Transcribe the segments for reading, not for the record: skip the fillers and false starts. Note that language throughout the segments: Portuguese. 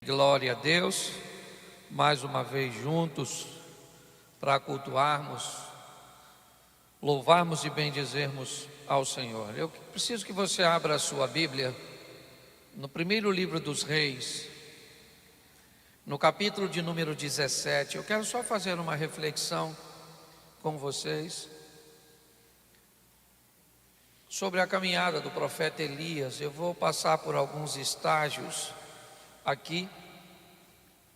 Glória a Deus, mais uma vez juntos para cultuarmos, louvarmos e bendizermos ao Senhor. Eu preciso que você abra a sua Bíblia no primeiro livro dos Reis, no capítulo de número 17. Eu quero só fazer uma reflexão com vocês sobre a caminhada do profeta Elias. Eu vou passar por alguns estágios aqui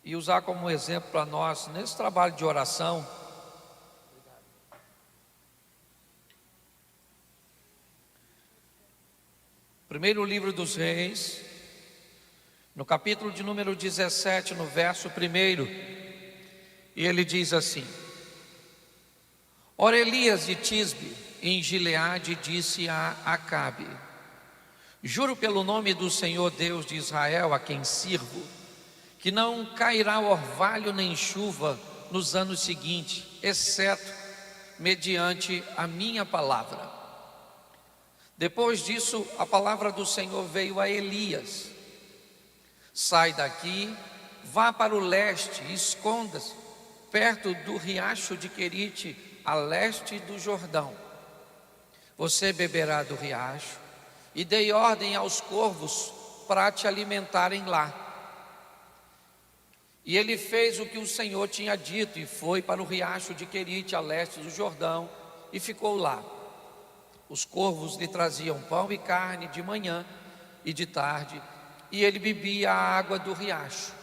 e usar como exemplo para nós nesse trabalho de oração. Primeiro livro dos Reis, no capítulo de número 17, no verso 1, e ele diz assim: Ora, Elias de Tisbe, em Gileade, disse a Acabe: Juro pelo nome do Senhor Deus de Israel, a quem sirvo, que não cairá orvalho nem chuva nos anos seguintes, exceto mediante a minha palavra. Depois disso, a palavra do Senhor veio a Elias: Sai daqui, vá para o leste e esconda-se perto do riacho de Querite, a leste do Jordão. Você beberá do riacho, e dei ordem aos corvos para te alimentarem lá. E ele fez o que o Senhor tinha dito, e foi para o riacho de Querite, a leste do Jordão, e ficou lá. Os corvos lhe traziam pão e carne de manhã e de tarde, e ele bebia a água do riacho.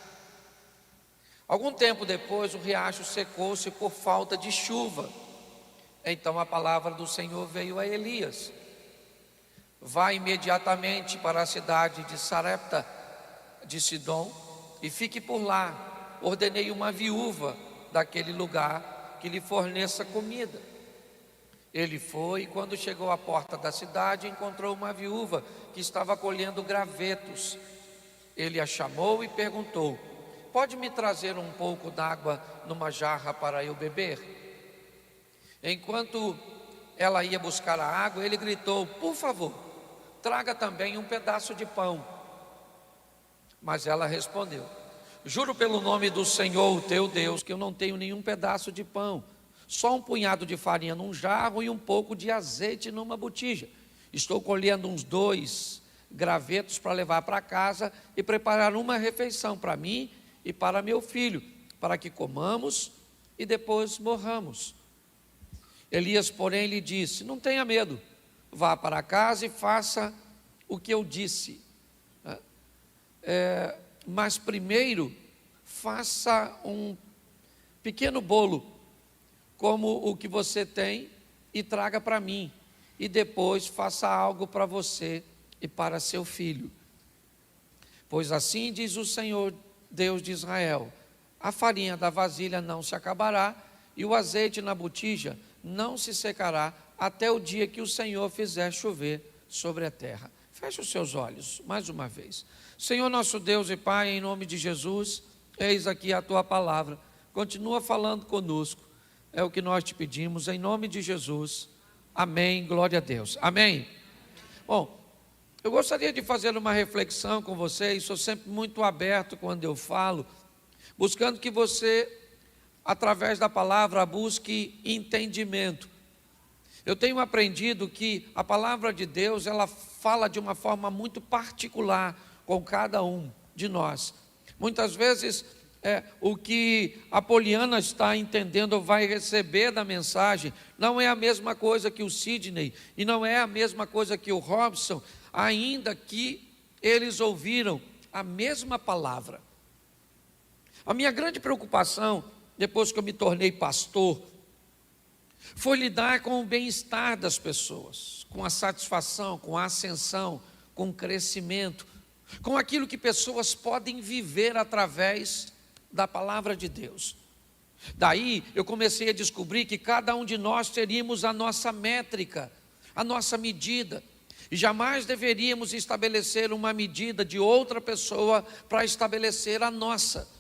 Algum tempo depois, o riacho secou-se por falta de chuva. Então a palavra do Senhor veio a Elias: Vá imediatamente para a cidade de Sarepta de Sidom e fique por lá. Ordenei uma viúva daquele lugar que lhe forneça comida. Ele foi, e quando chegou à porta da cidade, encontrou uma viúva que estava colhendo gravetos. Ele a chamou e perguntou: Pode me trazer um pouco d'água numa jarra para eu beber? Enquanto ela ia buscar a água, ele gritou: Por favor, traga também um pedaço de pão. Mas ela respondeu: Juro pelo nome do Senhor, o teu Deus, que eu não tenho nenhum pedaço de pão, só um punhado de farinha num jarro e um pouco de azeite numa botija. Estou colhendo uns 2 gravetos para levar para casa e preparar uma refeição para mim e para meu filho, para que comamos e depois morramos. Elias, porém, lhe disse: Não tenha medo, vá para casa e faça o que eu disse. Mas primeiro faça um pequeno bolo, como o que você tem, e traga para mim. E depois faça algo para você e para seu filho. Pois assim diz o Senhor Deus de Israel: a farinha da vasilha não se acabará, e o azeite na botija não se secará, até o dia que o Senhor fizer chover sobre a terra. Feche os seus olhos, mais uma vez. Senhor nosso Deus e Pai, em nome de Jesus, eis aqui a Tua palavra. Continua falando conosco, é o que nós te pedimos, em nome de Jesus. Amém, glória a Deus. Amém. Bom, eu gostaria de fazer uma reflexão com vocês. Sou sempre muito aberto quando eu falo, buscando que você, através da palavra, busque entendimento. Eu tenho aprendido que a palavra de Deus, ela fala de uma forma muito particular com cada um de nós. Muitas vezes, o que a Poliana está entendendo ou vai receber da mensagem não é a mesma coisa que o Sidney, e não é a mesma coisa que o Robson, ainda que eles ouviram a mesma palavra. A minha grande preocupação, depois que eu me tornei pastor, foi lidar com o bem-estar das pessoas, com a satisfação, com a ascensão, com o crescimento, com aquilo que pessoas podem viver através da palavra de Deus. Daí eu comecei a descobrir que cada um de nós teríamos a nossa métrica, a nossa medida, e jamais deveríamos estabelecer uma medida de outra pessoa para estabelecer a nossa.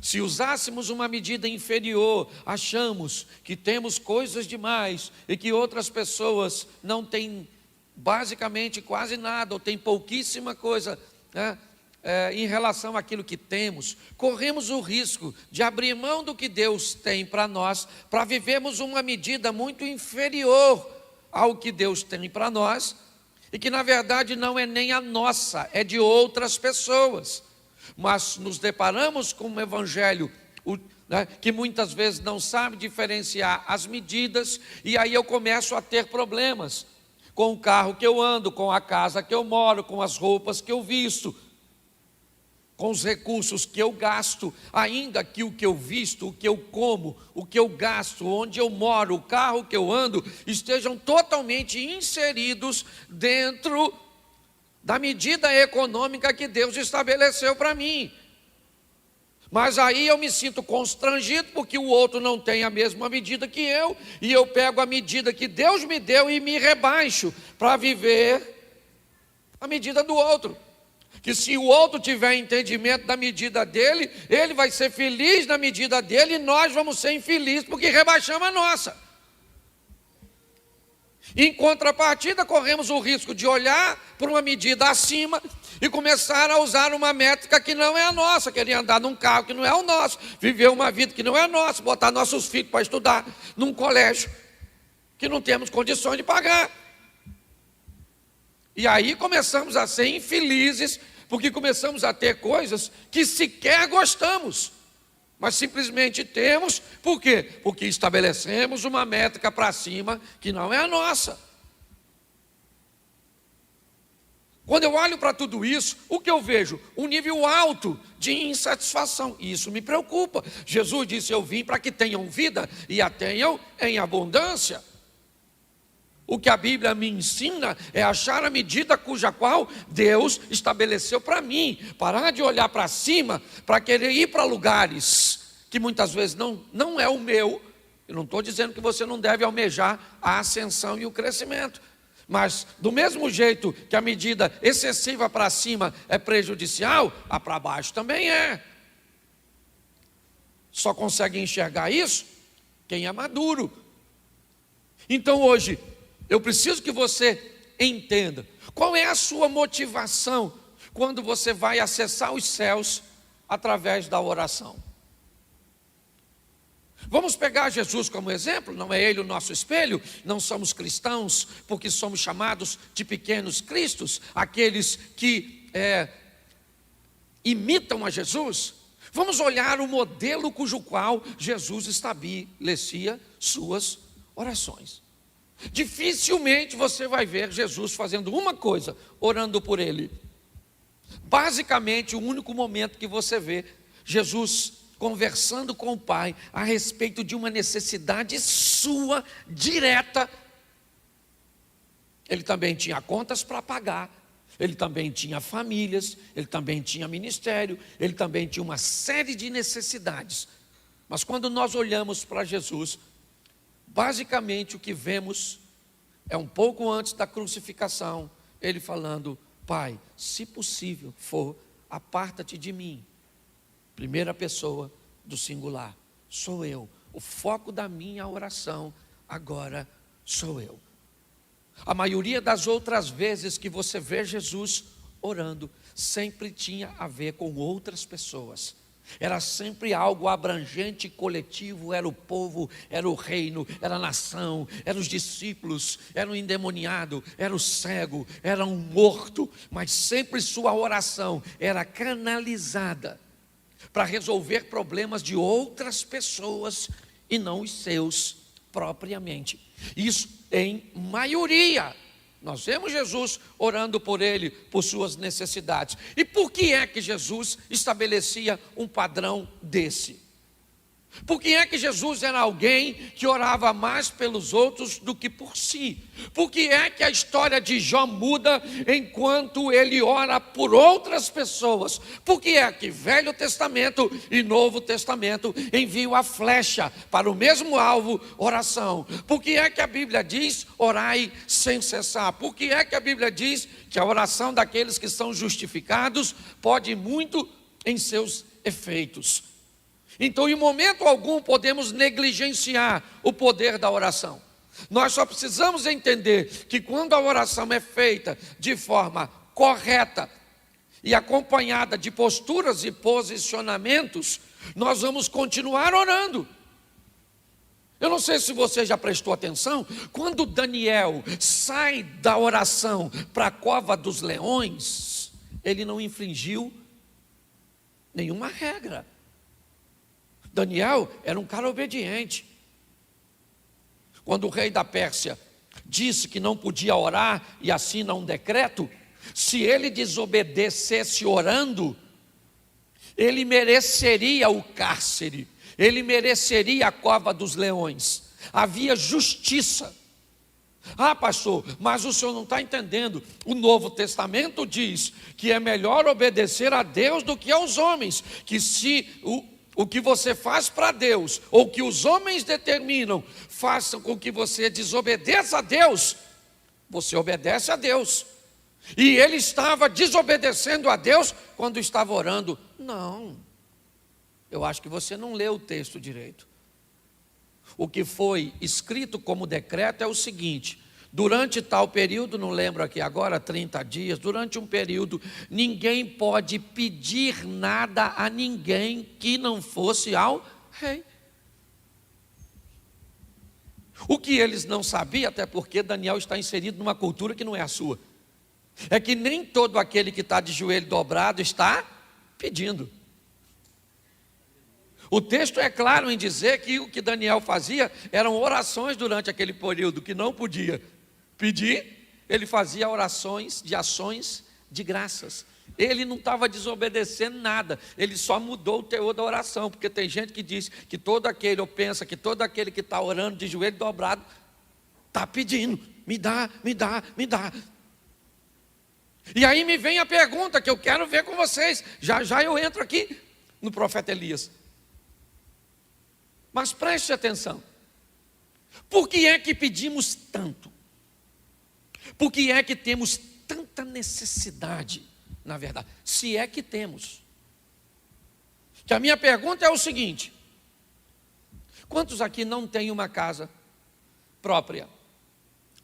Se usássemos uma medida inferior, achamos que temos coisas demais e que outras pessoas não têm basicamente quase nada, ou têm pouquíssima coisa, né? em relação àquilo que temos, corremos o risco de abrir mão do que Deus tem para nós, para vivermos uma medida muito inferior ao que Deus tem para nós, e que na verdade não é nem a nossa, é de outras pessoas. Mas nos deparamos com um evangelho que muitas vezes não sabe diferenciar as medidas, e aí eu começo a ter problemas com o carro que eu ando, com a casa que eu moro, com as roupas que eu visto, com os recursos que eu gasto, ainda que o que eu visto, o que eu como, o que eu gasto, onde eu moro, o carro que eu ando, estejam totalmente inseridos dentro da medida econômica que Deus estabeleceu para mim. Mas aí eu me sinto constrangido porque o outro não tem a mesma medida que eu, e eu pego a medida que Deus me deu e me rebaixo para viver a medida do outro. Que se o outro tiver entendimento da medida dele, ele vai ser feliz na medida dele, e nós vamos ser infelizes porque rebaixamos a nossa. Em contrapartida, corremos o risco de olhar para uma medida acima e começar a usar uma métrica que não é a nossa, querer andar num carro que não é o nosso, viver uma vida que não é nossa, botar nossos filhos para estudar num colégio que não temos condições de pagar. E aí começamos a ser infelizes, porque começamos a ter coisas que sequer gostamos, mas simplesmente temos. Por quê? Porque estabelecemos uma métrica para cima que não é a nossa. Quando eu olho para tudo isso, o que eu vejo? Um nível alto de insatisfação, e isso me preocupa. Jesus disse: eu vim para que tenham vida e a tenham em abundância. O que a Bíblia me ensina é achar a medida cuja qual Deus estabeleceu para mim. Parar de olhar para cima, para querer ir para lugares que muitas vezes não é o meu. Eu não estou dizendo que você não deve almejar a ascensão e o crescimento. Mas do mesmo jeito que a medida excessiva para cima é prejudicial, a para baixo também é. Só consegue enxergar isso quem é maduro. Então hoje, eu preciso que você entenda qual é a sua motivação quando você vai acessar os céus através da oração. Vamos pegar Jesus como exemplo, não é ele o nosso espelho? Não somos cristãos porque somos chamados de pequenos cristos, aqueles que imitam a Jesus. Vamos olhar o modelo cujo qual Jesus estabelecia suas orações. Dificilmente você vai ver Jesus fazendo uma coisa, orando por ele. Basicamente, o único momento que você vê Jesus conversando com o Pai a respeito de uma necessidade sua, direta. Ele também tinha contas para pagar, ele também tinha famílias, ele também tinha ministério, ele também tinha uma série de necessidades. Mas quando nós olhamos para Jesus, basicamente o que vemos é um pouco antes da crucificação, ele falando: Pai, se possível for, aparta-te de mim. Primeira pessoa do singular, sou eu. O foco da minha oração agora sou eu. A maioria das outras vezes que você vê Jesus orando, sempre tinha a ver com outras pessoas. Era sempre algo abrangente e coletivo, era o povo, era o reino, era a nação, eram os discípulos, era o endemoniado, era o cego, era um morto, mas sempre sua oração era canalizada para resolver problemas de outras pessoas e não os seus propriamente. Isso em maioria. Nós vemos Jesus orando por ele, por suas necessidades. E por que é que Jesus estabelecia um padrão desse? Por que é que Jesus era alguém que orava mais pelos outros do que por si? Por que é que a história de Jó muda enquanto ele ora por outras pessoas? Por que é que Velho Testamento e Novo Testamento enviam a flecha para o mesmo alvo, oração? Por que é que a Bíblia diz orai sem cessar? Por que é que a Bíblia diz que a oração daqueles que são justificados pode muito em seus efeitos? Então, em momento algum, podemos negligenciar o poder da oração. Nós só precisamos entender que quando a oração é feita de forma correta e acompanhada de posturas e posicionamentos, nós vamos continuar orando. Eu não sei se você já prestou atenção, quando Daniel sai da oração para a cova dos leões, ele não infringiu nenhuma regra. Daniel era um cara obediente. Quando o rei da Pérsia disse que não podia orar e assina um decreto, se ele desobedecesse orando, ele mereceria o cárcere, ele mereceria a cova dos leões. Havia justiça. Ah, pastor, mas o senhor não está entendendo. O Novo Testamento diz que é melhor obedecer a Deus do que aos homens. Que se o que você faz para Deus, ou que os homens determinam, façam com que você desobedeça a Deus, você obedece a Deus. E ele estava desobedecendo a Deus quando estava orando. Não, eu acho que você não leu o texto direito. O que foi escrito como decreto é o seguinte: durante tal período, não lembro aqui agora, 30 dias, durante um período, ninguém pode pedir nada a ninguém que não fosse ao rei. O que eles não sabiam, até porque Daniel está inserido numa cultura que não é a sua, é que nem todo aquele que está de joelho dobrado está pedindo. O texto é claro em dizer que o que Daniel fazia eram orações durante aquele período que não podia pedir. Ele fazia orações de ações de graças. Ele não estava desobedecendo nada, ele só mudou o teor da oração, porque tem gente que diz que todo aquele, ou pensa que todo aquele que está orando de joelho dobrado está pedindo, me dá, me dá, me dá. E aí me vem a pergunta que eu quero ver com vocês, já já eu entro aqui no profeta Elias. Mas preste atenção, por que é que pedimos tanto? Por que é que temos tanta necessidade, na verdade? Se é que temos. Que a minha pergunta é o seguinte: quantos aqui não têm uma casa própria?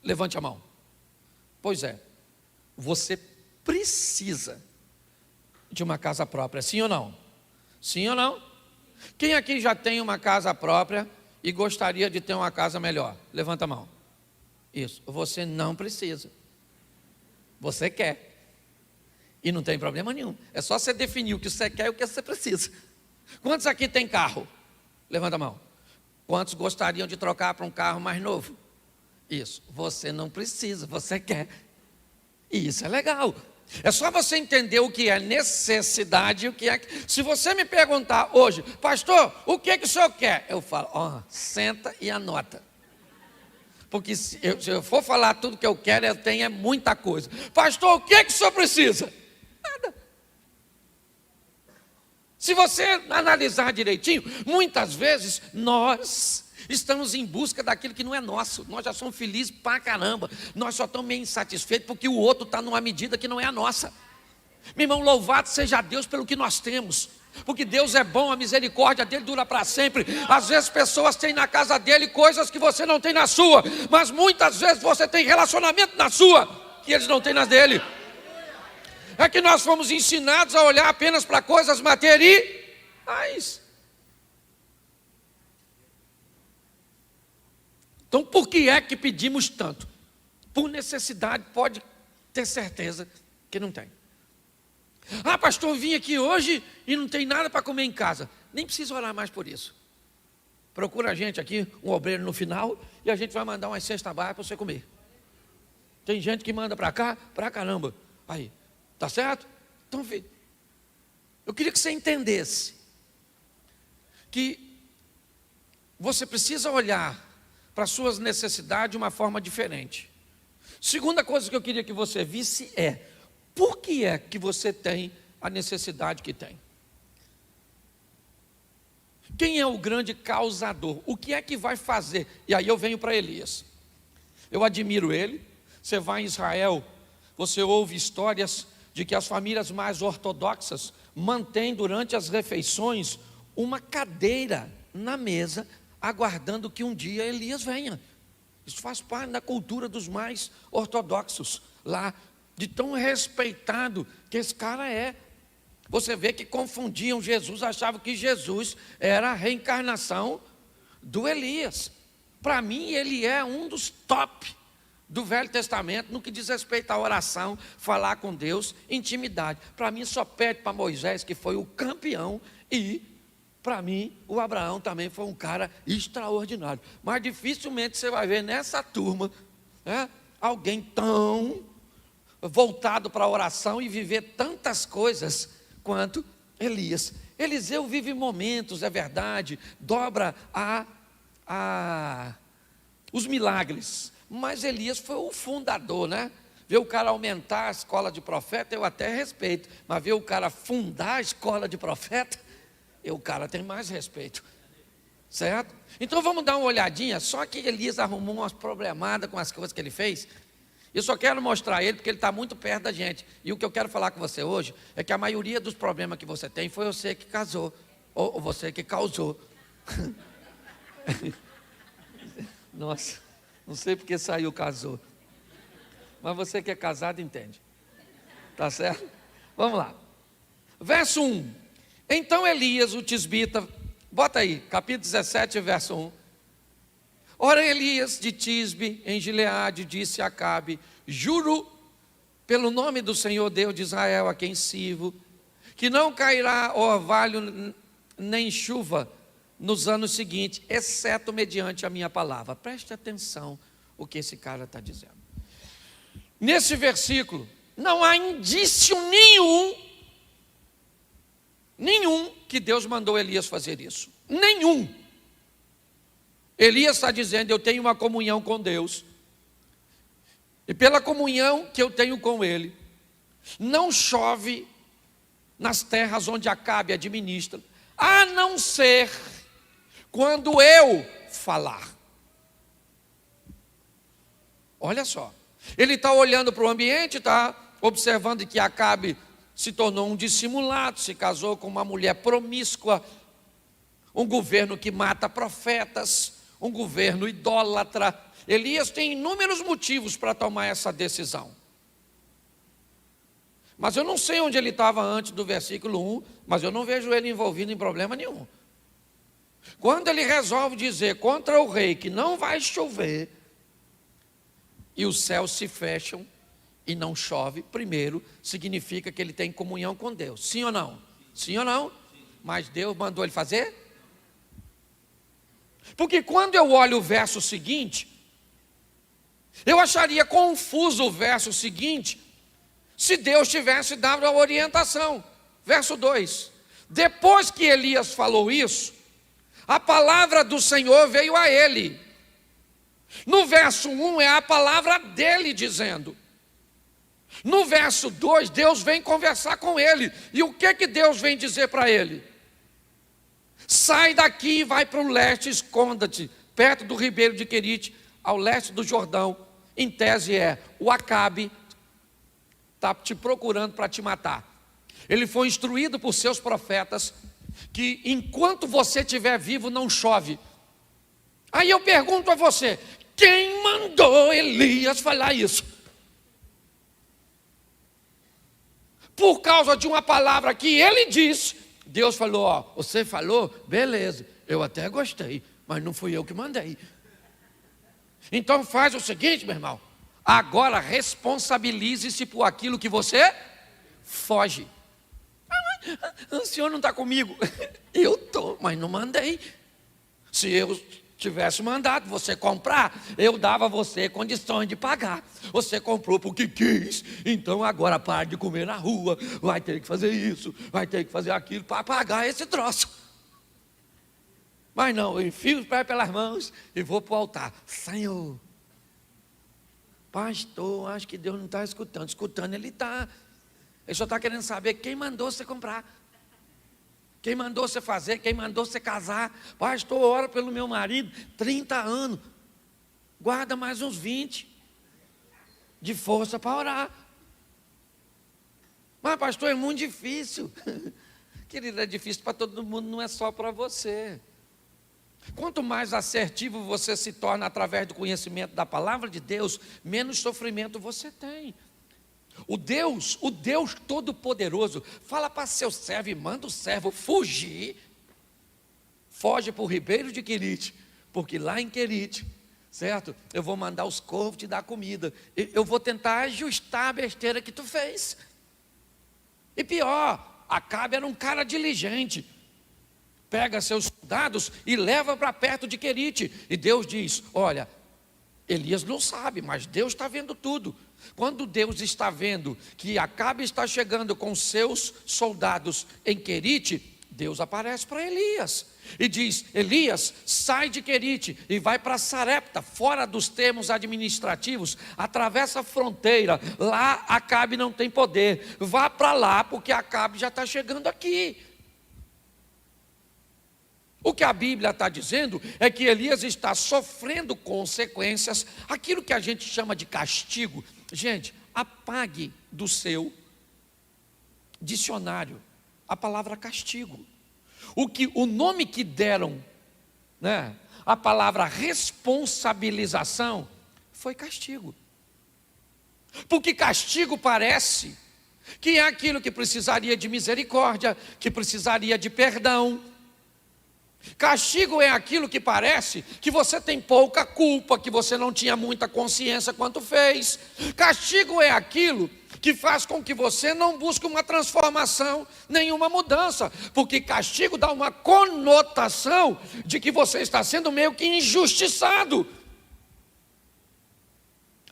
Levante a mão. Pois é, você precisa de uma casa própria, sim ou não? Sim ou não? Quem aqui já tem uma casa própria e gostaria de ter uma casa melhor? Levanta a mão. Isso, você não precisa. Você quer. E não tem problema nenhum. É só você definir o que você quer e o que você precisa. Quantos aqui tem carro? Levanta a mão. Quantos gostariam de trocar para um carro mais novo? Isso, você não precisa, você quer. E isso é legal. É só você entender o que é necessidade e o que é. Se você me perguntar hoje, pastor, o que o senhor quer? Eu falo, senta e anota. Porque se eu for falar tudo que eu quero, eu tenho muita coisa. Pastor, o que o senhor precisa? Nada. Se você analisar direitinho, muitas vezes nós estamos em busca daquilo que não é nosso. Nós já somos felizes pra caramba. Nós só estamos meio insatisfeitos porque o outro está numa medida que não é a nossa. Meu irmão, louvado seja Deus pelo que nós temos. Porque Deus é bom, a misericórdia dele dura para sempre. Às vezes pessoas têm na casa dele coisas que você não tem na sua. Mas muitas vezes você tem relacionamento na sua que eles não têm nas dele. É que nós fomos ensinados a olhar apenas para coisas materiais. Então, por que é que pedimos tanto? Por necessidade, pode ter certeza que não tem. Ah, pastor, eu vim aqui hoje e não tem nada para comer em casa. Nem precisa orar mais por isso. Procura a gente aqui, um obreiro no final, e a gente vai mandar umas cestas básicas para você comer. Tem gente que manda para cá, para caramba. Aí, tá certo? Então, filho, eu queria que você entendesse que você precisa olhar para as suas necessidades de uma forma diferente. Segunda coisa que eu queria que você visse é: por que é que você tem a necessidade que tem? Quem é o grande causador? O que é que vai fazer? E aí eu venho para Elias. Eu admiro ele. Você vai em Israel, você ouve histórias de que as famílias mais ortodoxas mantêm durante as refeições uma cadeira na mesa, aguardando que um dia Elias venha. Isso faz parte da cultura dos mais ortodoxos lá de tão respeitado que esse cara é. Você vê que confundiam Jesus, achavam que Jesus era a reencarnação do Elias. Para mim, ele é um dos top do Velho Testamento no que diz respeito à oração, falar com Deus, intimidade. Para mim, só pede para Moisés, que foi o campeão, e para mim, o Abraão também foi um cara extraordinário. Mas dificilmente você vai ver nessa turma, né, alguém tão voltado para a oração e viver tantas coisas quanto Elias. Eliseu vive momentos, é verdade, dobra os milagres, mas Elias foi o fundador, né? Ver o cara aumentar a escola de profeta, eu até respeito, mas ver o cara fundar a escola de profeta, o cara tem mais respeito, certo? Então vamos dar uma olhadinha, só que Elias arrumou umas problemadas com as coisas que ele fez. Eu só quero mostrar ele porque ele está muito perto da gente. E o que eu quero falar com você hoje é que a maioria dos problemas que você tem foi você que casou, ou você que causou. Nossa, não sei porque saiu casou. Mas você que é casado entende. Tá certo? Vamos lá. Verso 1. Então Elias, o tisbita, bota aí, capítulo 17, verso 1. Ora Elias de Tisbe, em Gileade, disse a Acabe: juro pelo nome do Senhor Deus de Israel, a quem sirvo, que não cairá orvalho nem chuva nos anos seguintes, exceto mediante a minha palavra. Preste atenção o que esse cara está dizendo. Nesse versículo, não há indício nenhum que Deus mandou Elias fazer isso. Nenhum. Elias está dizendo: eu tenho uma comunhão com Deus, e pela comunhão que eu tenho com Ele, não chove nas terras onde Acabe administra, a não ser quando eu falar. Olha só, ele está olhando para o ambiente, está observando que Acabe se tornou um dissimulado, se casou com uma mulher promíscua, um governo que mata profetas, um governo idólatra. Elias tem inúmeros motivos para tomar essa decisão. Mas eu não sei onde ele estava antes do versículo 1, mas eu não vejo ele envolvido em problema nenhum. Quando ele resolve dizer contra o rei que não vai chover, e os céus se fecham e não chove, primeiro, significa que ele tem comunhão com Deus. Sim ou não? Sim ou não? Mas Deus mandou ele fazer? Porque quando eu olho o verso seguinte, eu acharia confuso o verso seguinte, se Deus tivesse dado a orientação. Verso 2: depois que Elias falou isso, a palavra do Senhor veio a ele. No verso 1 é a palavra dele dizendo. No verso 2, Deus vem conversar com ele. E o que Deus vem dizer para ele? Sai daqui e vai para o leste, esconda-te, perto do ribeiro de Querite, ao leste do Jordão. Em tese o Acabe está te procurando para te matar. Ele foi instruído por seus profetas que enquanto você estiver vivo não chove. Aí eu pergunto a você: quem mandou Elias falar isso? Por causa de uma palavra que ele disse, Deus falou: ó, você falou, beleza, eu até gostei, mas não fui eu que mandei. Então faz o seguinte, meu irmão, agora responsabilize-se por aquilo que você foge. O senhor não está comigo? Eu estou, mas não mandei. Se eu tivesse mandado você comprar, eu dava a você condições de pagar. Você comprou porque quis, então agora para de comer na rua, vai ter que fazer isso, vai ter que fazer aquilo para pagar esse troço. Mas não, eu enfio os pés pelas mãos e vou para o altar. Senhor, pastor, acho que Deus não está escutando. Escutando ele está. Ele só está querendo saber quem mandou você comprar, quem mandou você fazer, quem mandou você casar. Pastor, ora pelo meu marido, 30 anos, guarda mais uns 20 de força para orar. Mas pastor, é muito difícil. Querido, é difícil para todo mundo, não é só para você. Quanto mais assertivo você se torna através do conhecimento da palavra de Deus, menos sofrimento você tem. O Deus Todo-Poderoso, fala para seu servo e manda o servo fugir. Foge para o ribeiro de Querite, porque lá em Querite, certo? Eu vou mandar os corvos te dar comida. Eu vou tentar ajustar a besteira que tu fez. E pior, Acabe era um cara diligente. Pega seus soldados e leva para perto de Querite. E Deus diz: olha, Elias não sabe, mas Deus está vendo tudo. Quando Deus está vendo que Acabe está chegando com seus soldados em Querite, Deus aparece para Elias e diz: Elias, sai de Querite e vai para Sarepta, fora dos termos administrativos, atravessa a fronteira, lá Acabe não tem poder, vá para lá porque Acabe já está chegando aqui. O que a Bíblia está dizendo é que Elias está sofrendo consequências, aquilo que a gente chama de castigo. Gente, apague do seu dicionário a palavra castigo. O nome que deram, né, a palavra responsabilização foi castigo. Porque castigo parece que é aquilo que precisaria de misericórdia, que precisaria de perdão. Castigo é aquilo que parece que você tem pouca culpa, que você não tinha muita consciência quanto fez. Castigo é aquilo que faz com que você não busque uma transformação, nenhuma mudança, porque castigo dá uma conotação de que você está sendo meio que injustiçado.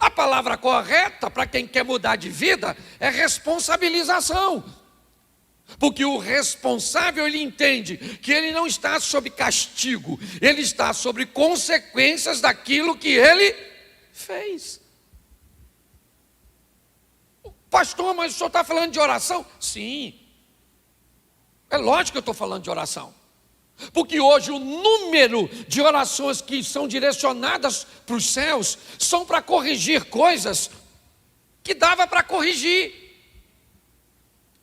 A palavra correta para quem quer mudar de vida é responsabilização. Porque o responsável, ele entende que ele não está sob castigo, ele está sob consequências daquilo que ele fez. Pastor, mas o senhor está falando de oração? Sim, é lógico que eu estou falando de oração. Porque hoje o número de orações que são direcionadas para os céus são para corrigir coisas que dava para corrigir.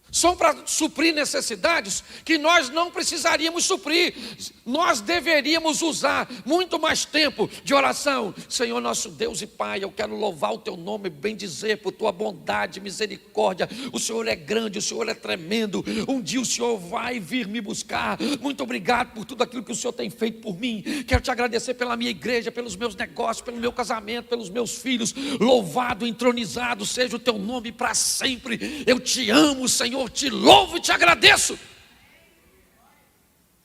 São para suprir necessidades que nós não precisaríamos suprir. Nós deveríamos usar muito mais tempo de oração. Senhor nosso Deus e Pai, eu quero louvar o Teu nome, bendizer por Tua bondade, misericórdia. O Senhor é grande, o Senhor é tremendo. Um dia o Senhor vai vir me buscar. Muito obrigado por tudo aquilo que o Senhor tem feito por mim. Quero te agradecer pela minha igreja, pelos meus negócios, pelo meu casamento, pelos meus filhos. Louvado, entronizado seja o Teu nome para sempre. Eu te amo, Senhor. Te louvo e te agradeço.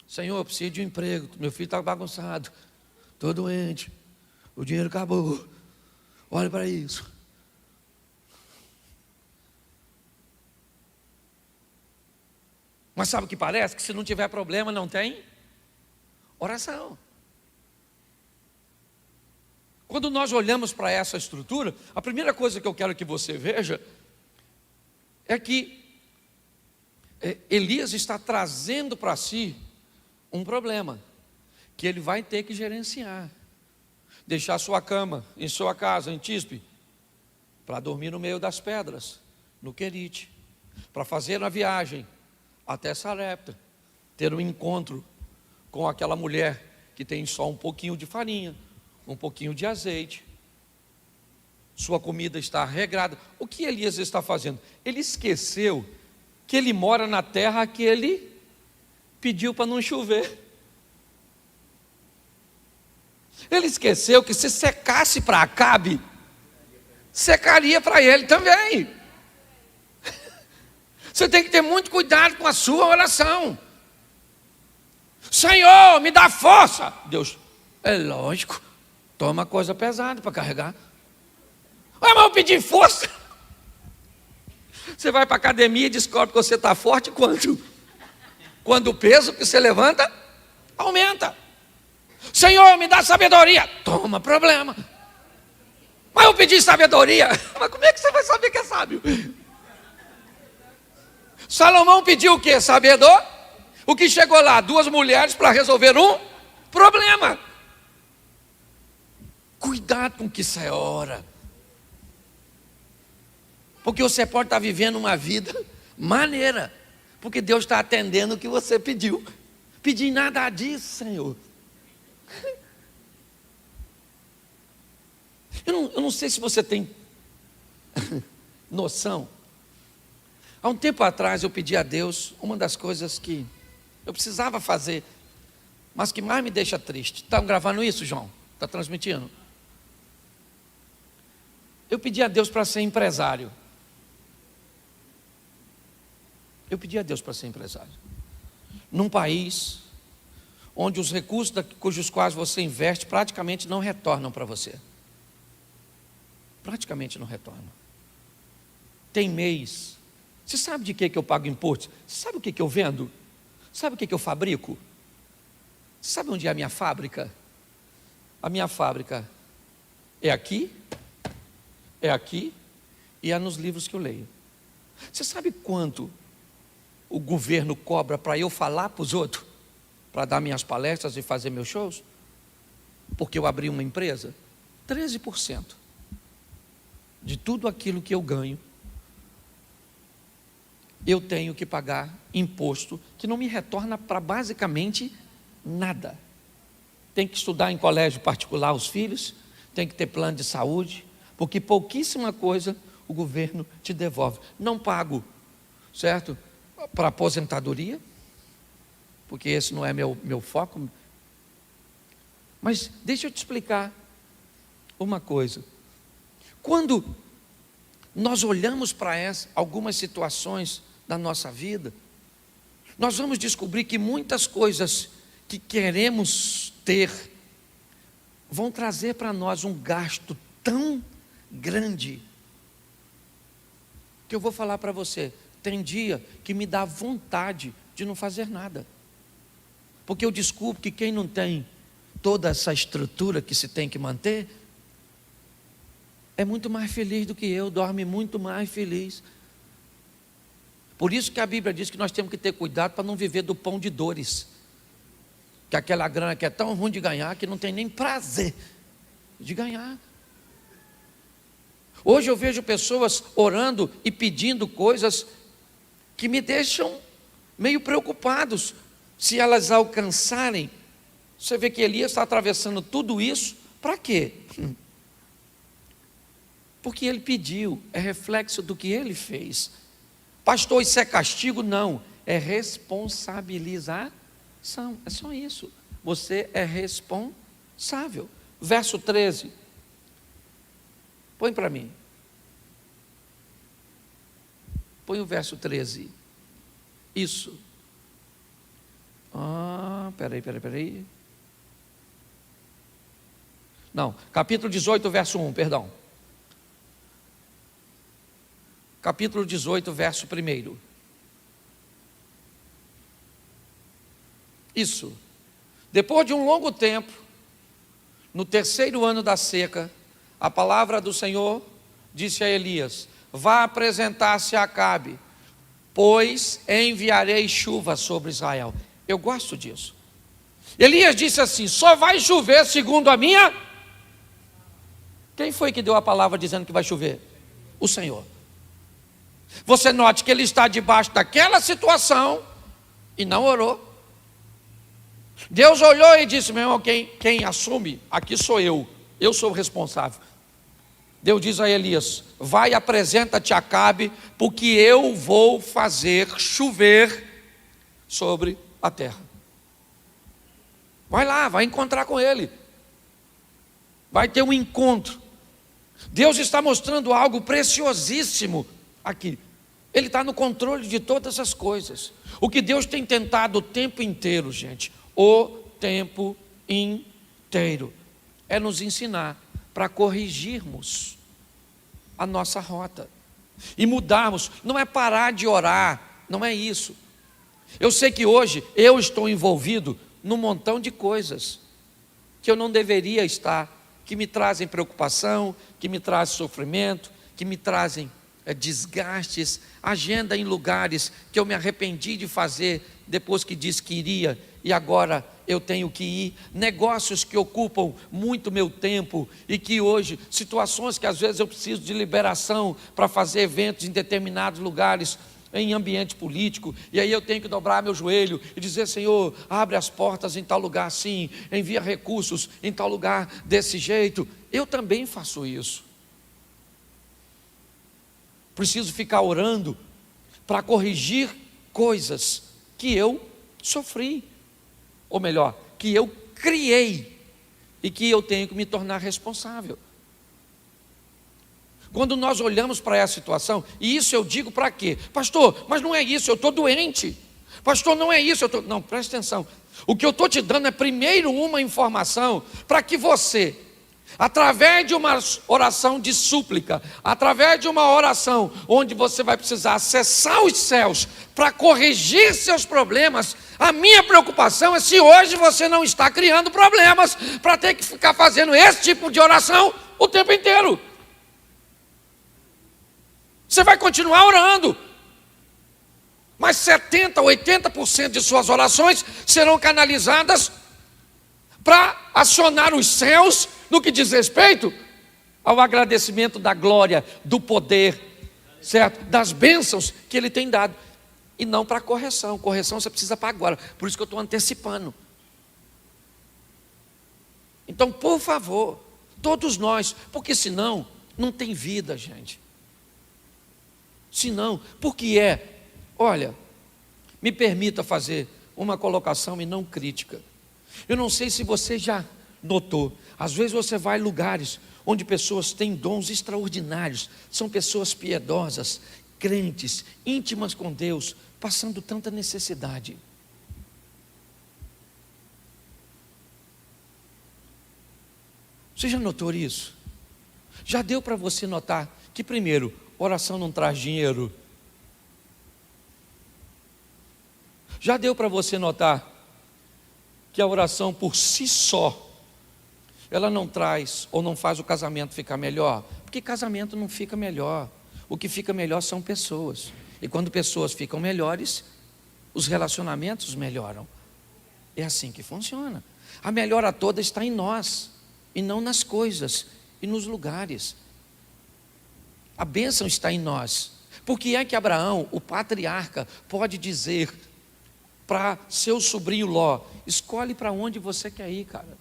Senhor, eu preciso de um emprego. Meu filho está bagunçado, estou doente, o dinheiro acabou. Olha para isso. Mas sabe o que parece? Que se não tiver problema, não tem oração. Quando nós olhamos para essa estrutura, a primeira coisa que eu quero que você veja é que Elias está trazendo para si um problema que ele vai ter que gerenciar. Deixar sua cama em sua casa, em Tisbe, para dormir no meio das pedras, no Querite, para fazer uma viagem até Sarepta, ter um encontro com aquela mulher que tem só um pouquinho de farinha, um pouquinho de azeite. Sua comida está regrada. O que Elias está fazendo? Ele esqueceu que ele mora na terra que ele pediu para não chover. Ele esqueceu que se secasse para Acabe, secaria para ele também. Você tem que ter muito cuidado com a sua oração. Senhor, me dá força. Deus, é lógico, toma coisa pesada para carregar. Mas eu pedi força. Você vai para a academia e descobre que você está forte quanto? Quando o peso que você levanta aumenta. Senhor, me dá sabedoria. Toma problema. Mas eu pedi sabedoria. Mas como é que você vai saber que é sábio? Salomão pediu o quê? Sabedor? O que chegou lá? 2 mulheres para resolver um problema. Cuidado com que você ora. Porque você pode estar vivendo uma vida maneira, porque Deus está atendendo o que você pediu. Pedi nada disso, Senhor. Eu não sei se você tem noção? Há um tempo atrás eu pedi a Deus uma das coisas que eu precisava fazer, mas que mais me deixa triste. Estão gravando isso, João? Está transmitindo? Eu pedi a Deus para ser empresário. Eu pedi a Deus para ser empresário. Num país onde os recursos cujos quais você investe praticamente não retornam para você. Praticamente não retornam. Tem mês. Você sabe de que eu pago imposto? Você sabe o que eu vendo? Sabe o que eu fabrico? Você sabe onde é a minha fábrica? A minha fábrica é aqui e é nos livros que eu leio. Você sabe quanto o governo cobra para eu falar para os outros? Para dar minhas palestras e fazer meus shows? Porque eu abri uma empresa? 13% de tudo aquilo que eu ganho, eu tenho que pagar imposto que não me retorna para basicamente nada. Tem que estudar em colégio particular os filhos, tem que ter plano de saúde, porque pouquíssima coisa o governo te devolve. Não pago, certo? Para aposentadoria, porque esse não é meu foco. Mas deixa eu te explicar uma coisa. Quando nós olhamos para algumas situações da nossa vida, nós vamos descobrir que muitas coisas que queremos ter vão trazer para nós um gasto tão grande que eu vou falar para você, tem dia que me dá vontade de não fazer nada, porque eu descubro que quem não tem toda essa estrutura que se tem que manter é muito mais feliz do que eu, dorme muito mais feliz. Por isso que a Bíblia diz que nós temos que ter cuidado para não viver do pão de dores, que aquela grana que é tão ruim de ganhar que não tem nem prazer de ganhar. Hoje eu vejo pessoas orando e pedindo coisas que me deixam meio preocupados. Se elas alcançarem, você vê que Elias está atravessando tudo isso, para quê? Porque ele pediu, é reflexo do que ele fez. Pastor, isso é castigo? Não, é responsabilização, é só isso. Você é responsável. Verso 13, põe para mim. Põe o verso 13. Isso. Peraí. Não, capítulo 18, verso 1, perdão. Capítulo 18, verso 1. Isso. Depois de um longo tempo, no 3º ano da seca, a palavra do Senhor disse a Elias: vá apresentar-se a Acabe, pois enviarei chuva sobre Israel. Eu gosto disso. Elias disse assim: só vai chover segundo a minha. Quem foi que deu a palavra dizendo que vai chover? O Senhor. Você note que ele está debaixo daquela situação e não orou. Deus olhou e disse: meu irmão, quem assume aqui sou eu sou o responsável. Deus diz a Elias: vai e apresenta-te a Acabe, porque eu vou fazer chover sobre a terra. Vai lá, vai encontrar com ele, vai ter um encontro. Deus está mostrando algo preciosíssimo aqui. Ele está no controle de todas as coisas. O que Deus tem tentado o tempo inteiro, gente, o tempo inteiro, é nos ensinar para corrigirmos a nossa rota e mudarmos. Não é parar de orar, não é isso. Eu sei que hoje eu estou envolvido num montão de coisas que eu não deveria estar, que me trazem preocupação, que me trazem sofrimento, que me trazem desgastes, agenda em lugares que eu me arrependi de fazer depois que disse que iria e agora eu tenho que ir, negócios que ocupam muito meu tempo e que hoje, situações que às vezes eu preciso de liberação para fazer eventos em determinados lugares, em ambiente político, e aí eu tenho que dobrar meu joelho e dizer: Senhor, abre as portas em tal lugar assim, envia recursos em tal lugar desse jeito. Eu também faço isso. preciso ficar orando para corrigir coisas que eu sofri, ou melhor, que eu criei e que eu tenho que me tornar responsável. Quando nós olhamos para essa situação, e isso eu digo para quê? Pastor, mas não é isso, eu estou doente. Pastor, não é isso, Não, presta atenção. O que eu estou te dando é primeiro uma informação para que você, através de uma oração de súplica, através de uma oração onde você vai precisar acessar os céus para corrigir seus problemas, a minha preocupação é se hoje você não está criando problemas para ter que ficar fazendo esse tipo de oração o tempo inteiro. Você vai continuar orando, mas 70%, 80% de suas orações serão canalizadas para acionar os céus no que diz respeito ao agradecimento da glória, do poder, certo? Das bênçãos que Ele tem dado, e não para correção. Correção você precisa para agora, por isso que eu estou antecipando. Então, por favor, todos nós, porque senão não tem vida, gente. Senão, porque olha, me permita fazer uma colocação e não crítica. Eu não sei se você já notou, às vezes você vai em lugares onde pessoas têm dons extraordinários, são pessoas piedosas, crentes, íntimas com Deus, passando tanta necessidade. Você já notou isso? Já deu para você notar que, primeiro, oração não traz dinheiro? Já deu para você notar que a oração por si só, ela não traz ou não faz o casamento ficar melhor? Porque casamento não fica melhor. O que fica melhor são pessoas. E quando pessoas ficam melhores, os relacionamentos melhoram. É assim que funciona. A melhora toda está em nós, e não nas coisas e nos lugares. A bênção está em nós. Por que é que Abraão, o patriarca, pode dizer para seu sobrinho Ló: escolhe para onde você quer ir, cara?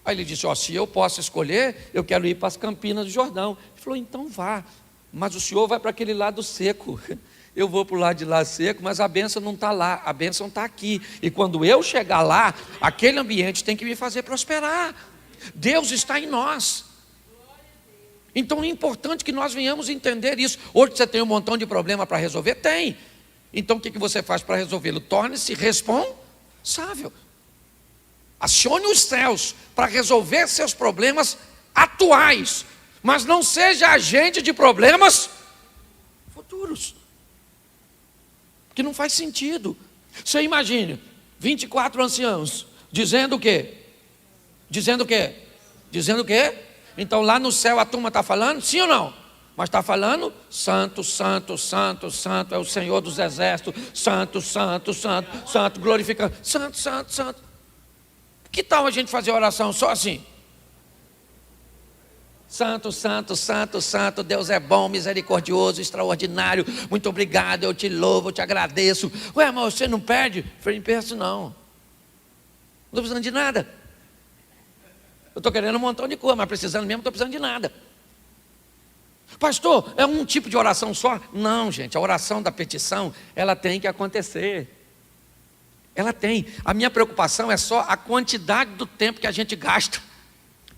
Aí ele disse: se eu posso escolher, eu quero ir para as Campinas do Jordão. Ele falou: então vá, mas o senhor vai para aquele lado seco. Eu vou para o lado de lá seco, mas a bênção não está lá, a bênção está aqui. E quando eu chegar lá, aquele ambiente tem que me fazer prosperar. Deus está em nós. Então é importante que nós venhamos entender isso. Hoje você tem um montão de problema para resolver? Tem. Então o que você faz para resolvê-lo? Torne-se responsável. Acione os céus para resolver seus problemas atuais, mas não seja agente de problemas futuros, que não faz sentido. Você imagine 24 anciãos dizendo o quê? Dizendo o quê? Dizendo o quê? Então lá no céu a turma está falando, sim ou não? Mas está falando: santo, santo, santo, santo é o Senhor dos exércitos, santo, santo, santo, santo, glorificando, santo, santo, santo. Que tal a gente fazer oração só assim? Santo, santo, santo, santo, Deus é bom, misericordioso, extraordinário, muito obrigado, eu te louvo, eu te agradeço. Ué, mas você não perde? Eu falei: não penso não. Não estou precisando de nada. Eu estou querendo um montão de coisa, mas precisando mesmo, não estou precisando de nada. Pastor, é um tipo de oração só? Não, gente, a oração da petição, ela tem que acontecer. Ela tem. A minha preocupação é só a quantidade do tempo que a gente gasta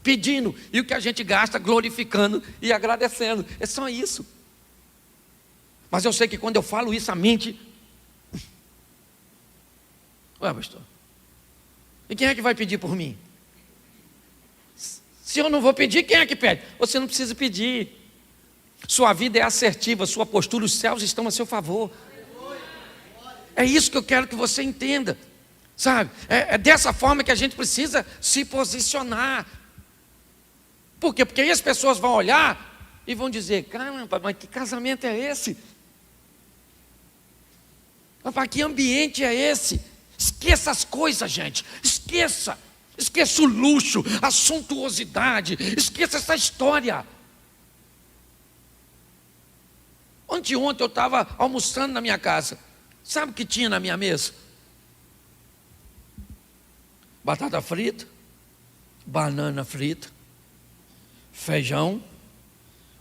pedindo, e o que a gente gasta glorificando e agradecendo. É só isso. Mas eu sei que quando eu falo isso, a mente... Ué, pastor, e quem é que vai pedir por mim? Se eu não vou pedir, quem é que pede? Você não precisa pedir. Sua vida é assertiva, sua postura, os céus estão a seu favor. É isso que eu quero que você entenda, sabe? É dessa forma que a gente precisa se posicionar. Por quê? Porque aí as pessoas vão olhar e vão dizer: caramba, mas que casamento é esse? Rapaz, que ambiente é esse? Esqueça as coisas, gente. Esqueça. Esqueça o luxo, a suntuosidade. Esqueça essa história. Ontem eu estava almoçando na minha casa. Sabe o que tinha na minha mesa? Batata frita, banana frita, feijão,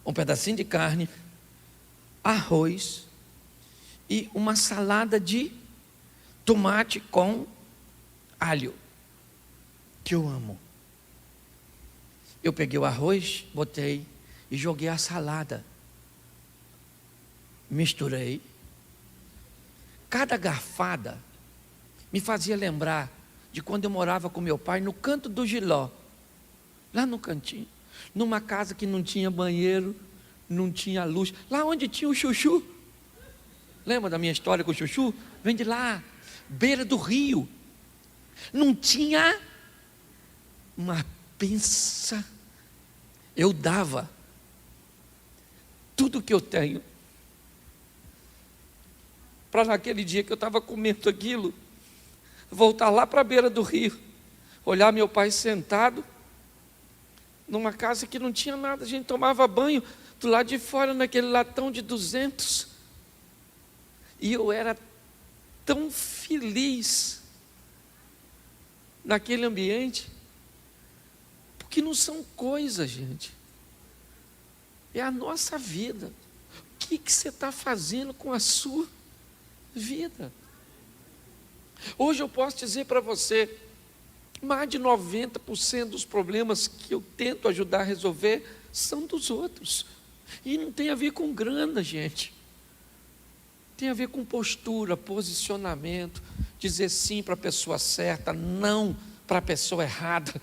um pedacinho de carne, arroz e uma salada de tomate com alho, que eu amo. Eu peguei o arroz, botei e joguei a salada. Misturei. Cada garfada me fazia lembrar de quando eu morava com meu pai no canto do Giló, lá no cantinho, numa casa que não tinha banheiro, não tinha luz, lá onde tinha o chuchu. Lembra da minha história com o chuchu? Vem de lá, beira do rio. Não tinha uma pensa. Eu dava tudo que eu tenho para naquele dia que eu estava comendo aquilo, voltar lá para a beira do rio, olhar meu pai sentado numa casa que não tinha nada, a gente tomava banho do lado de fora naquele latão de 200, e eu era tão feliz naquele ambiente, porque não são coisas, gente, é a nossa vida. O que você está fazendo com a sua vida? Hoje eu posso dizer para você, mais de 90% dos problemas que eu tento ajudar a resolver são dos outros, e não tem a ver com grana, gente, tem a ver com postura, posicionamento, dizer sim para a pessoa certa, não para a pessoa errada,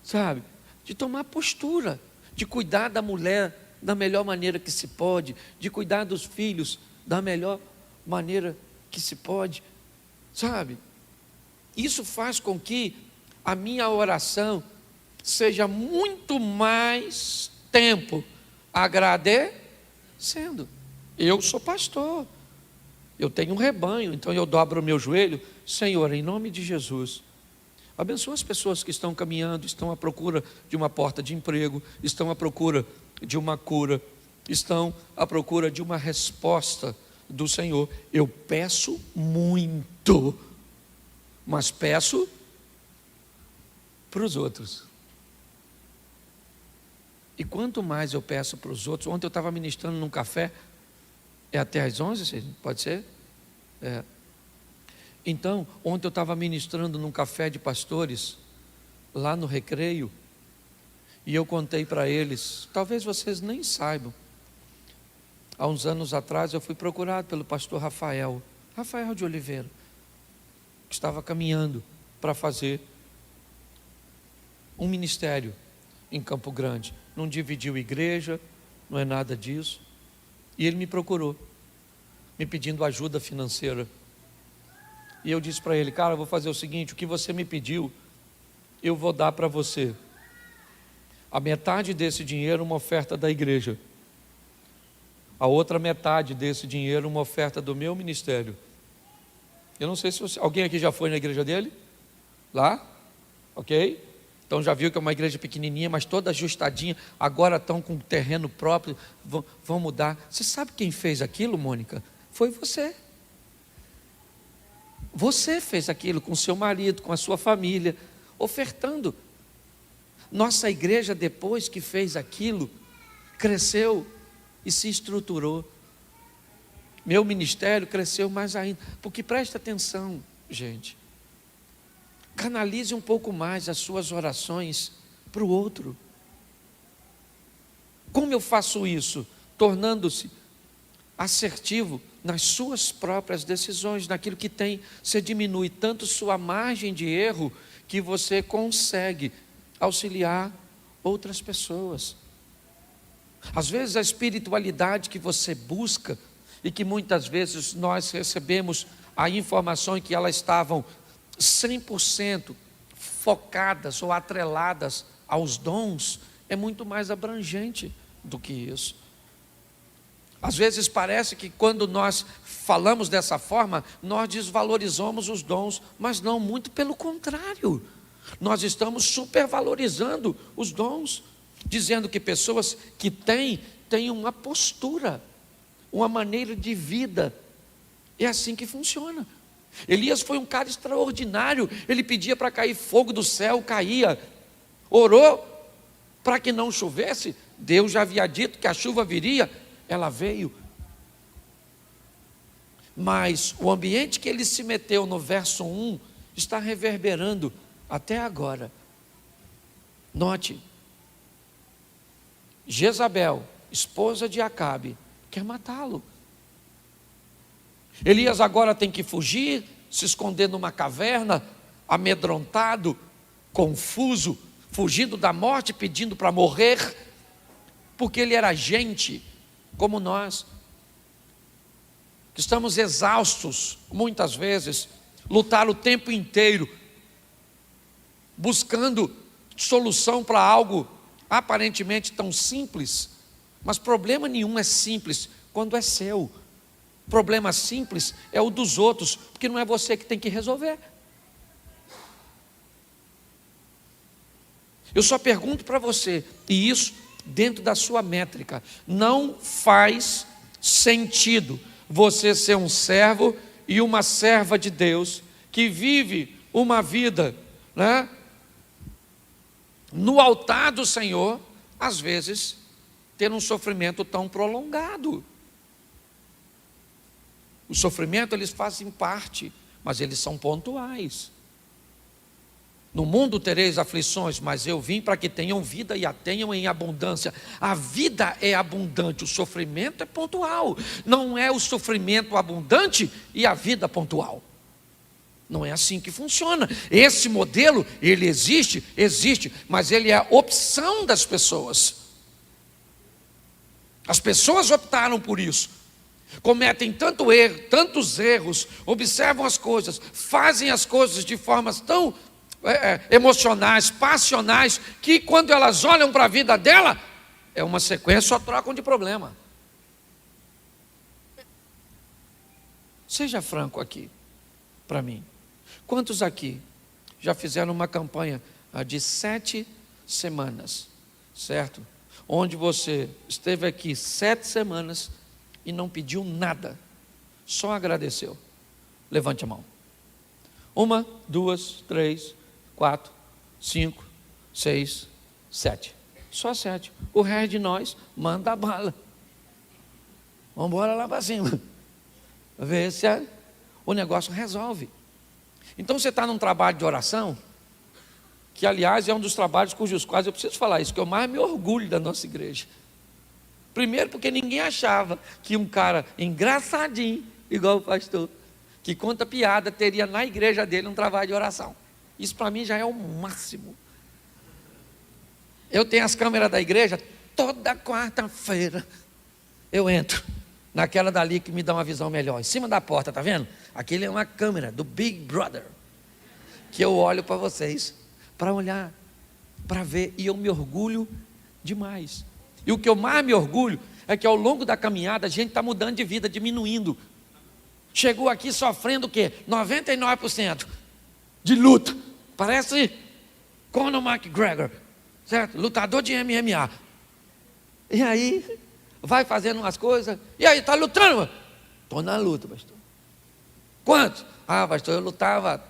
sabe? De tomar postura, de cuidar da mulher da melhor maneira que se pode, de cuidar dos filhos da melhor maneira que se pode, sabe? Isso faz com que a minha oração seja muito mais tempo agradecendo. Eu sou pastor, eu tenho um rebanho, então eu dobro o meu joelho, Senhor, em nome de Jesus, abençoa as pessoas que estão caminhando, estão à procura de uma porta de emprego, estão à procura de uma cura, estão à procura de uma resposta do Senhor. Eu peço muito, mas peço para os outros. E quanto mais eu peço para os outros, ontem eu estava ministrando num café, é até às 11, pode ser? É. Então, ontem eu estava ministrando num café de pastores, lá no Recreio, e eu contei para eles, talvez vocês nem saibam, há uns anos atrás eu fui procurado pelo pastor Rafael de Oliveira, que estava caminhando para fazer um ministério em Campo Grande, não dividiu igreja, não é nada disso, e ele me procurou, me pedindo ajuda financeira, e eu disse para ele, cara, eu vou fazer o seguinte, o que você me pediu, eu vou dar para você, a metade desse dinheiro uma oferta da igreja, a outra metade desse dinheiro uma oferta do meu ministério. Eu não sei se alguém aqui já foi na igreja dele, lá, ok? Então já viu que é uma igreja pequenininha, mas toda ajustadinha, agora estão com terreno próprio, vão mudar. Você sabe quem fez aquilo, Mônica? Foi você. Você fez aquilo com seu marido, com a sua família, ofertando. Nossa igreja, depois que fez aquilo, cresceu e se estruturou. Meu ministério cresceu mais ainda, porque presta atenção, gente, canalize um pouco mais as suas orações para o outro. Como eu faço isso? Tornando-se assertivo nas suas próprias decisões, naquilo que tem. Você diminui tanto sua margem de erro, que você consegue auxiliar outras pessoas. Às vezes a espiritualidade que você busca, e que muitas vezes nós recebemos a informação que elas estavam 100% focadas ou atreladas aos dons, é muito mais abrangente do que isso. Às vezes parece que quando nós falamos dessa forma, nós desvalorizamos os dons, mas não, muito pelo contrário. Nós estamos supervalorizando os dons, dizendo que pessoas que têm uma postura, uma maneira de vida, é assim que funciona. Elias foi um cara extraordinário, ele pedia para cair fogo do céu, caía, orou para que não chovesse, Deus já havia dito que a chuva viria, ela veio. Mas o ambiente que ele se meteu no verso 1 está reverberando até agora. Note, Jezabel, esposa de Acabe, quer matá-lo. Elias agora tem que fugir, se esconder numa caverna, amedrontado, confuso, fugindo da morte, pedindo para morrer, porque ele era gente como nós, que estamos exaustos, muitas vezes, lutar o tempo inteiro, buscando solução para algo aparentemente tão simples, mas problema nenhum é simples quando é seu. Problema simples é o dos outros, porque não é você que tem que resolver. Eu só pergunto para você, e isso dentro da sua métrica, não faz sentido você ser um servo e uma serva de Deus que vive uma vida, né, no altar do Senhor, às vezes ter um sofrimento tão prolongado. O sofrimento, eles fazem parte, mas eles são pontuais. No mundo tereis aflições, mas eu vim para que tenham vida e a tenham em abundância. A vida é abundante, o sofrimento é pontual. Não é o sofrimento abundante e a vida pontual. Não é assim que funciona. Esse modelo, ele existe, mas ele é a opção das pessoas. As pessoas optaram por isso. Cometem tantos erros, observam as coisas, fazem as coisas de formas tão emocionais, passionais, que quando elas olham para a vida dela, é uma sequência, só trocam de problema. Seja franco aqui, para mim. Quantos aqui já fizeram uma campanha de 7 semanas, certo? Onde você esteve aqui 7 semanas e não pediu nada, só agradeceu? Levante a mão. 1, 2, 3, 4, 5, 6, 7. Só 7. O resto de nós manda a bala. Vamos embora lá para cima. Ver se o negócio resolve. Então você está num trabalho de oração, que aliás é um dos trabalhos cujos quais eu preciso falar isso, que eu mais me orgulho da nossa igreja. Primeiro porque ninguém achava que um cara engraçadinho, igual o pastor, que conta piada, teria na igreja dele um trabalho de oração. Isso para mim já é o máximo. Eu tenho as câmeras da igreja, toda quarta-feira eu entro naquela dali que me dá uma visão melhor, em cima da porta, tá vendo? Aquele é uma câmera do Big Brother, que eu olho para vocês, para olhar, para ver, e eu me orgulho demais. E o que eu mais me orgulho é que ao longo da caminhada a gente está mudando de vida, diminuindo. Chegou aqui sofrendo o quê? 99% de luta. Parece Conor McGregor, certo? Lutador de MMA. E aí, vai fazendo umas coisas. E aí, está lutando? Estou na luta, pastor. Quanto? Ah, pastor, eu lutava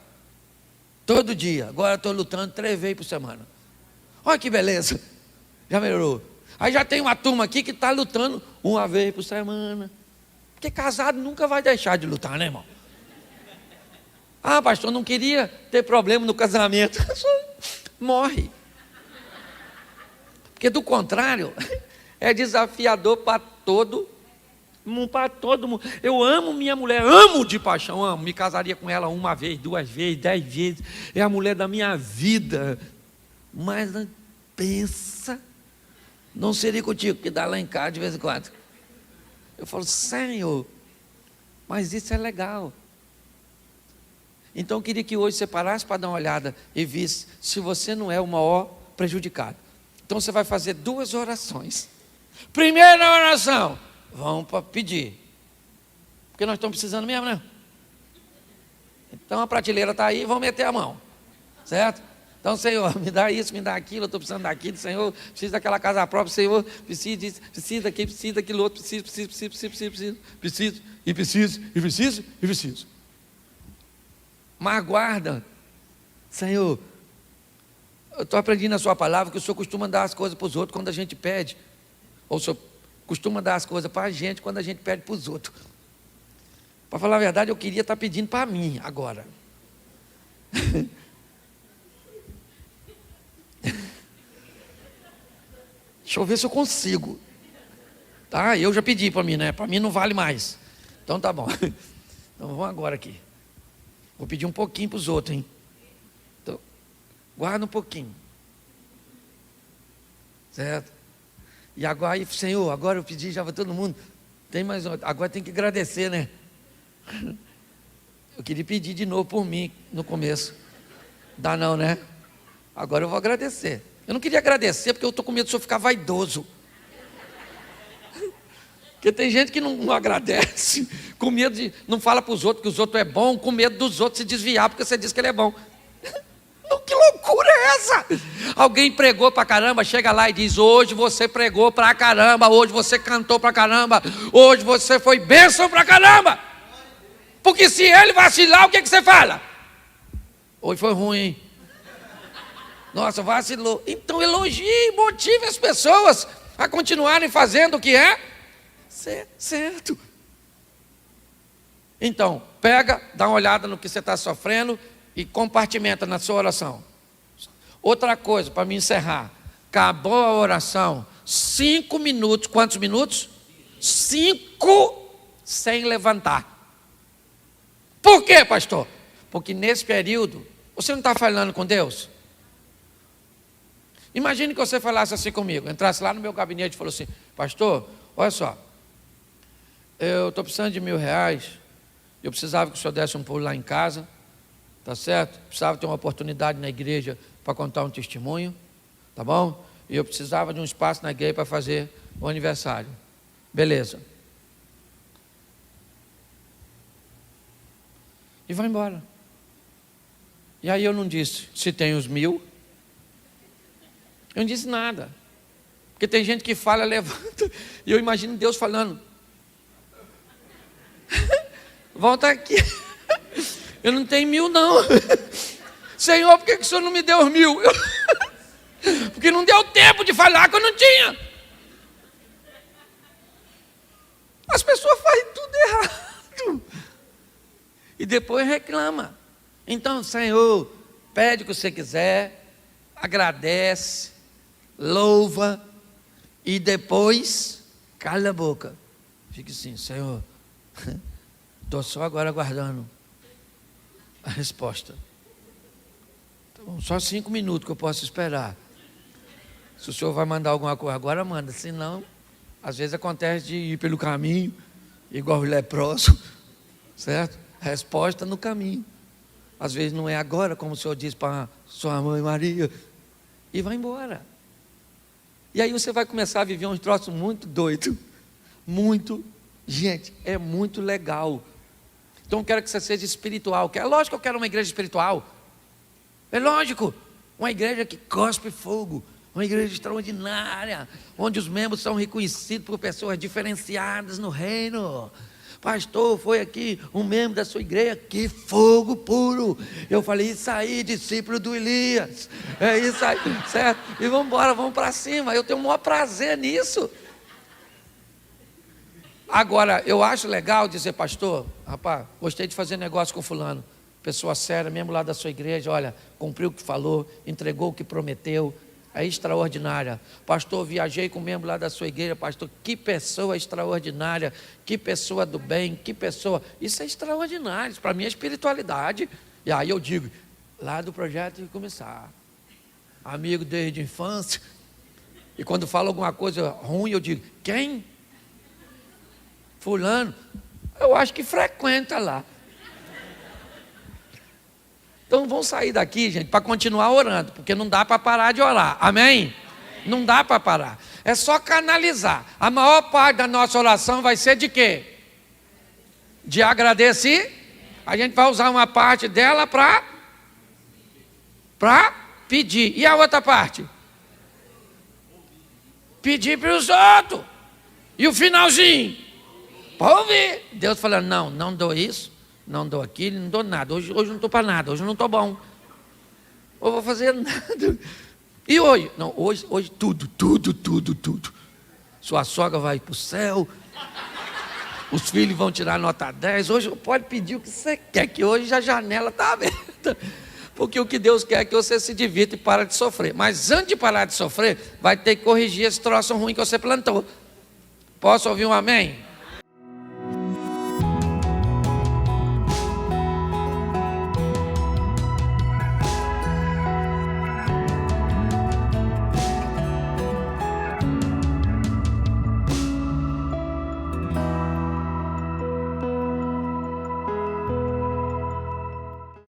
todo dia. Agora estou lutando 3 vezes por semana. Olha que beleza. Já melhorou. Aí já tem uma turma aqui que está lutando 1 vez por semana. Porque casado nunca vai deixar de lutar, né, irmão? Ah, pastor, não queria ter problema no casamento. Morre. Porque do contrário, é desafiador para todo mundo. Eu amo minha mulher, amo de paixão, amo. Me casaria com ela 1 vez, 2 vezes, 10 vezes. É a mulher da minha vida. Mas pensa, não seria contigo que dá lá em casa de vez em quando. Eu falo, Senhor, mas isso é legal. Então eu queria que hoje você parasse para dar uma olhada e visse se você não é o maior prejudicado. Então você vai fazer 2 orações. Primeira oração, vamos para pedir. Porque nós estamos precisando mesmo, né? Então a prateleira está aí, vamos meter a mão. Certo? Então, Senhor, me dá isso, me dá aquilo, eu estou precisando daquilo, Senhor, preciso daquela casa própria, Senhor, preciso disso, preciso daquilo, preciso daquilo outro, preciso. Mas guarda, Senhor, eu estou aprendendo a sua palavra, que o Senhor costuma dar as coisas para os outros quando a gente pede. Ou o senhor costuma dar as coisas para a gente quando a gente pede para os outros? Para falar a verdade, eu queria estar pedindo para mim agora. Deixa eu ver se eu consigo. Tá? Eu já pedi para mim, né? Para mim não vale mais. Então tá bom. Então vamos agora aqui. Vou pedir um pouquinho para os outros, hein? Então, guarda um pouquinho. Certo? E agora, aí, Senhor, agora eu pedi já para todo mundo. Tem mais um. Agora tem que agradecer, né? Eu queria pedir de novo por mim no começo. Dá não, né? Agora eu vou agradecer. Eu não queria agradecer porque eu estou com medo de eu ficar vaidoso. Porque tem gente que não agradece, com medo de, não fala para os outros que os outros é bom, com medo dos outros se desviar porque você diz que ele é bom. Que loucura é essa? Alguém pregou pra caramba, chega lá e diz: hoje você pregou pra caramba, hoje você cantou pra caramba, hoje você foi bênção pra caramba. Porque se ele vacilar, o que você fala? Hoje foi ruim, hein? Nossa, vacilou. Então elogie, motive as pessoas a continuarem fazendo o que é certo. Então, pega, dá uma olhada no que você está sofrendo e compartimenta na sua oração. Outra coisa, para me encerrar. Acabou a oração, 5 minutos, quantos minutos? 5 sem levantar. Por quê, pastor? Porque nesse período, você não está falando com Deus? Imagine que você falasse assim comigo, entrasse lá no meu gabinete e falou assim: pastor, olha só, eu estou precisando de R$1.000, eu precisava que o senhor desse um pulo lá em casa, tá certo? Precisava ter uma oportunidade na igreja para contar um testemunho, tá bom? E eu precisava de um espaço na igreja para fazer o aniversário. Beleza. E vai embora. E aí eu não disse se tem os 1.000. Eu não disse nada. Porque tem gente que fala, levanta, e eu imagino Deus falando: volta aqui. Eu não tenho 1.000 não. Senhor, por que o senhor não me deu os 1.000? Porque não deu tempo de falar que eu não tinha. As pessoas fazem tudo errado. E depois reclama. Então, Senhor, pede o que você quiser, agradece, louva, e depois cala a boca. Fique assim: Senhor, estou só agora aguardando a resposta. Então, só 5 minutos que eu posso esperar. Se o senhor vai mandar alguma coisa agora, manda. Senão, às vezes acontece de ir pelo caminho, igual o leproso, certo? Resposta no caminho. Às vezes não é agora, como o senhor disse para sua mãe Maria, e vai embora. E aí você vai começar a viver uns troços muito doidos. Muito, gente, é muito legal. Então eu quero que você seja espiritual. É lógico que eu quero uma igreja espiritual. É lógico, uma igreja que cospe fogo, uma igreja extraordinária, onde os membros são reconhecidos por pessoas diferenciadas no reino. Pastor, foi aqui um membro da sua igreja, que fogo puro. Eu falei: isso aí, discípulo do Elias. É isso aí, certo? E vamos embora, vamos para cima. Eu tenho o maior prazer nisso. Agora, eu acho legal dizer: pastor, rapaz, gostei de fazer negócio com fulano. Pessoa séria, mesmo lá da sua igreja, olha, cumpriu o que falou, entregou o que prometeu. É extraordinária. Pastor, viajei com um membro lá da sua igreja. Pastor, que pessoa extraordinária, que pessoa do bem, que pessoa. Isso é extraordinário, isso para mim é espiritualidade. E aí eu digo: lá do projeto de começar, amigo desde a infância. E quando fala alguma coisa ruim, eu digo: quem? Fulano. Eu acho que frequenta lá. Então vamos sair daqui, gente, para continuar orando, porque não dá para parar de orar, amém? Não dá para parar, é só canalizar. A maior parte da nossa oração vai ser de quê? De agradecer. A gente vai usar uma parte dela para pedir. E a outra parte? Pedir para os outros. E o finalzinho? Para ouvir. Deus falando: não dou isso, não dou aquilo, não dou nada. Hoje não estou para nada, hoje não estou bom. Eu vou fazer nada. E hoje? Não, hoje tudo. sua sogra vai para o céu, os filhos vão tirar nota 10. Hoje pode pedir o que você quer, que hoje a janela está aberta. Porque o que Deus quer é que você se divirta e para de sofrer. Mas antes de parar de sofrer, vai ter que corrigir esse troço ruim que você plantou. Posso ouvir um amém?